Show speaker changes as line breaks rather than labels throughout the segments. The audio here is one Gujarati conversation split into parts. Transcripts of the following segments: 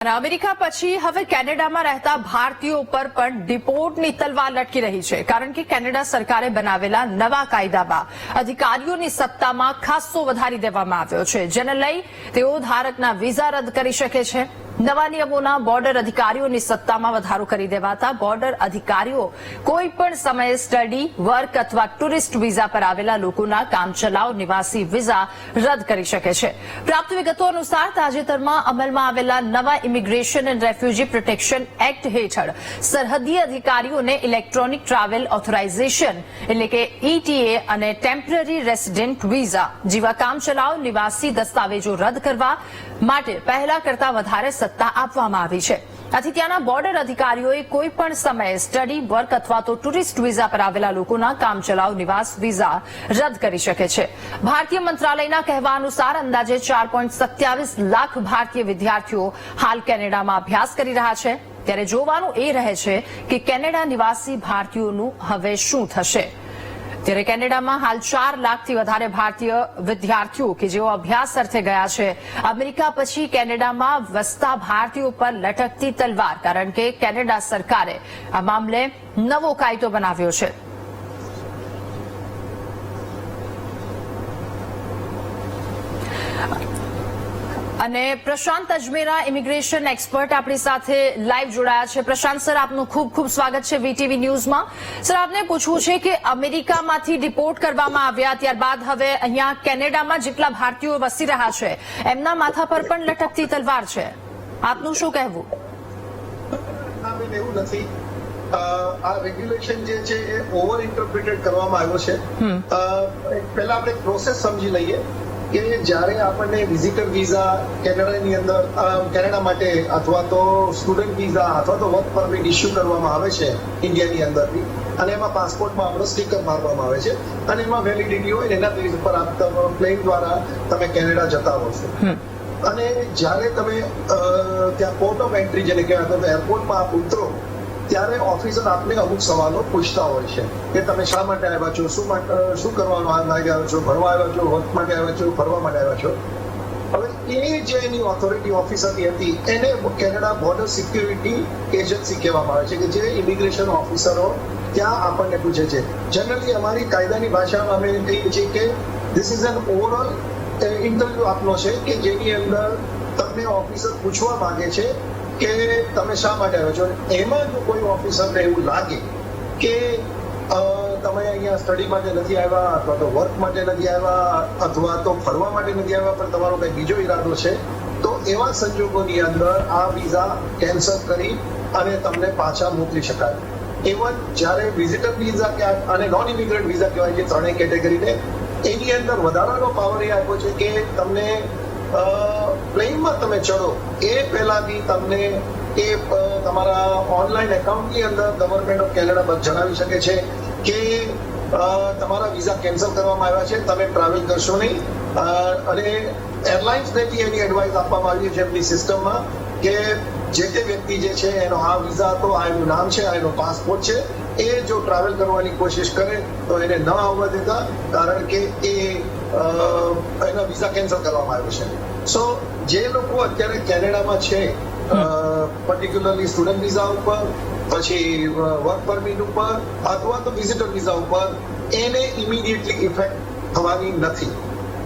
અને અમેરિકા પછી હવે કેનેડામાં રહેતા ભારતીયો પર પણ ડિપોર્ટની તલવાર લટકી રહી છે, કારણ કે કેનેડા સરકારે બનાવેલા નવા કાયદામાં અધિકારીઓની સત્તામાં ખાસ્સો વધારી દેવામાં આવ્યો છે, જેને લઈ તેઓ ધારકના વિઝા રદ કરી શકે છે. નવા નિયમોના બોર્ડર અધિકારીઓની સત્તામાં વધારો કરી દેવાતા બોર્ડર અધિકારીઓ કોઈ પણ સમયે સ્ટડી, વર્ક અથવા ટુરિસ્ટ વિઝા પર આવેલા લોકોના કામચલાઉ નિવાસી વિઝા રદ કરી શકે છે. પ્રાપ્ત વિગતો અનુસાર તાજેતરમાં અમલમાં આવેલા નવા immigration and refugee protection act હેઠળ સરહદી અધિકારીઓને ઇલેક્ટ્રોનિક ટ્રાવેલ ઓથોરાઇઝેશન એટલે કે ETA અને ટેમ્પરરી રેસિડેન્ટ વિઝા જેવા કામચલાઉ નિવાસી દસ્તાવેજો રદ કરવા માટે પહેલા કરતા વધારે સત્તા આપવામાં આવી છે. આથી ત્યાંના બોર્ડર અધિકારીઓએ કોઈ પણ સમયે સ્ટડી, વર્ક અથવા તો ટુરિસ્ટ વિઝા પર આવેલા લોકોના કામચલાઉ નિવાસ વિઝા રદ કરી શકે છે. ભારતીય મંત્રાલયના કહેવા અનુસાર અંદાજે 4.27 લાખ ભારતીય વિદ્યાર્થીઓ હાલ કેનેડામાં અભ્યાસ કરી રહ્યા છે. ત્યારે જોવાનું એ રહે છે કે કેનેડા નિવાસી ભારતીયોનું હવે શું થશે. ત્યારે કેનેડામાં હાલ 4 લાખથી વધારે ભારતીય વિદ્યાર્થીઓ કે જેઓ અભ્યાસ અર્થે ગયા છે. અમેરિકા પછી કેનેડામાં વસતા ભારતીયો પર લટકતી તલવાર, કારણ કે કેનેડા સરકારે આ મામલે નવો કાયદો બનાવ્યો છે. અને પ્રશાંત અજમેરા ઇમિગ્રેશન એક્સપર્ટ આપણી સાથે લાઈવ જોડાયા છે. પ્રશાંત સર, આપનું ખૂબ ખૂબ સ્વાગત છે VTV ન્યૂઝમાં. સર, આપને પૂછવું છે કે અમેરિકામાંથી ડિપોર્ટ કરવામાં આવ્યા ત્યારબાદ હવે અહીંયા કેનેડામાં જેટલા ભારતીયો વસી રહ્યા છે એમના માથા પર પણ લટકતી તલવાર છે. આપનું શું કહેવું?
એવું નથી. આ રેગ્યુલેશન જે છે એ ઓવર ઇન્ટરપ્રિટેડ કરવામાં આવ્યો છે. પહેલા આપણે પ્રોસેસ સમજી લઈએ કે જ્યારે આપણને વિઝિટર વિઝા કેનેડાની અંદર કેનેડા માટે અથવા તો સ્ટુડન્ટ વિઝા અથવા તો વર્ક પરમિટ ઇસ્યુ કરવામાં આવે છે ઇન્ડિયાની અંદરથી, અને એમાં પાસપોર્ટમાં આપણો સ્ટીકર મારવામાં આવે છે અને એમાં વેલિડિટી હોય એના બેઝ પર પ્લેન દ્વારા તમે કેનેડા જતા હો છો. અને જ્યારે તમે ત્યાં પોર્ટ ઓફ એન્ટ્રી જેને કહેવાય તો એરપોર્ટમાં આપ ઉતરો ત્યારે ઓફિસર આપને અમુક સવાલો પૂછતા હોય છે કે તમે શા માટે આવ્યા છો, શું કરવાનું આવ્યા છો, ભણવા આવ્યા છો, વર્ક માટે આવ્યા છો, ફરવા માટે આવ્યા છો. હવે એ જે એની ઓથોરિટી ઓફિસરની હતી એને કેનેડા બોર્ડર સિક્યુરિટી એજન્સી કહેવામાં આવે છે, કે જે ઇમિગ્રેશન ઓફિસરો ત્યાં આપણને પૂછે છે. જનરલી અમારી કાયદાની ભાષામાં અમે કહીએ છીએ કે this is an overall interview આપનો છે કે જેની અંદર તમને ઓફિસર પૂછવા માંગે છે કે તમે શા માટે આવ્યો છો. એમાં જો કોઈ ઓફિસરને એવું લાગે કે તમે અહીંયા સ્ટડી માટે નથી આવ્યા અથવા તો વર્ક માટે નથી આવ્યા અથવા તો ફરવા માટે નથી આવ્યા પણ તમારો કંઈ બીજો ઈરાદો છે, તો એવા સંજોગોની અંદર આ વિઝા કેન્સલ કરી અને તમને પાછા મોકલી શકાય. ઇવન જ્યારે વિઝિટર વિઝા અને નોન ઇમિગ્રન્ટ વિઝા કહેવાય છે, ત્રણેય કેટેગરીને, એની અંદર વધારાનો પાવર એ આપ્યો છે કે તમને પ્લેનમાં તમે ચડો એ પહેલા બી તમને એ તમારા ઓનલાઈન એકાઉન્ટની અંદર ગવર્મેન્ટ ઓફ કેનેડા જણાવી શકે છે કે તમારા વિઝા કેન્સલ કરવામાં આવ્યા છે, તમે ટ્રાવેલ કરશો નહીં. અને એરલાઇન્સને બી એની એડવાઇસ આપવામાં આવી છે એમની સિસ્ટમમાં કે જે તે વ્યક્તિ જે છે એનો આ વિઝા હતો, આ એનું નામ છે, આ એનો પાસપોર્ટ છે, એ જો ટ્રાવેલ કરવાની કોશિશ કરે તો એને ન આવવા દેતા, કારણ કે એના વિઝા કેન્સલ કરવામાં આવ્યો છે. સો જે લોકો અત્યારે કેનેડામાં છે, પર્ટિક્યુલરલી સ્ટુડન્ટ વિઝા ઉપર, પછી વર્ક પરમિટ ઉપર અથવા તો વિઝિટર વિઝા ઉપર, એને ઇમિડિયેટલી ઇફેક્ટ થવાની નથી.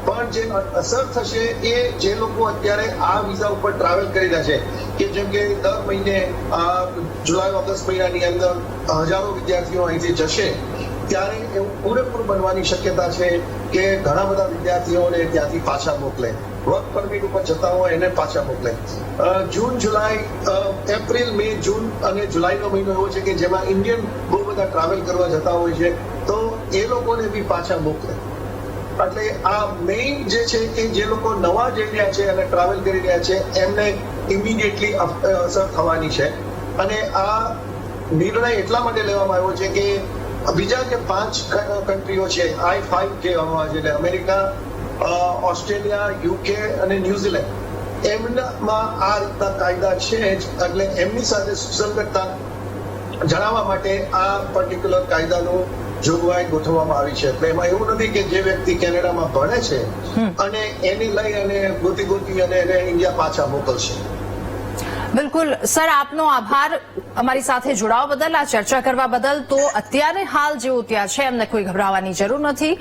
પણ જે અસર થશે એ જે લોકો અત્યારે આ વિઝા ઉપર ટ્રાવેલ કરી રહ્યા છે, કે જેમ કે દર મહિને જુલાઈ ઓગસ્ટ મહિનાની અંદર હજારો વિદ્યાર્થીઓ અહીંથી જશે, ત્યારે એવું પૂરેપૂરું બનવાની શક્યતા છે કે ઘણા બધા વિદ્યાર્થીઓને ત્યાંથી પાછા મોકલે, વર્ક પરમિટ ઉપર જતા હોય એને પાછા મોકલે. જૂન, જુલાઈ, એપ્રિલ, મે, જૂન અને જુલાઈનો મહિનો એવો છે કે જેમાં ઇન્ડિયન બહુ બધા ટ્રાવેલ કરવા જતા હોય છે, તો એ લોકોને બી પાછા મોકલે. એટલે આ મેઇન જે છે કે જે લોકો નવા જઈ રહ્યા છે અને ટ્રાવેલ કરી રહ્યા છે એમને ઇમિડિયેટલી અસર થવાની છે. અને આ નિર્ણય એટલા માટે લેવામાં આવ્યો છે કે બીજા જે 5 કન્ટ્રીઓ છે, I5 કહેવામાં આવે છે, એટલે અમેરિકા, ઓસ્ટ્રેલિયા, UK અને ન્યુઝીલેન્ડ, એમનામાં આ રીતના કાયદા છે જ, એટલે એમની સાથે સુસંગતતા જણાવવા માટે આ પર્ટિક્યુલર કાયદાનું જોગવાઈ ગોઠવવામાં આવી છે. એટલે એમાં એવું નથી કે જે વ્યક્તિ કેનેડામાં ભણે છે અને એની લઈ અને ગોતી અને એને ઇન્ડિયા પાછા મોકલશે.
બિલકુલ સર, આપનો આભાર અમારી સાથે જોડાવા બદલ, આ ચર્ચા કરવા બદલ. તો અત્યારે હાલ જેવું ત્યાં છે એમને કોઈ ગભરાવાની જરૂર નથી.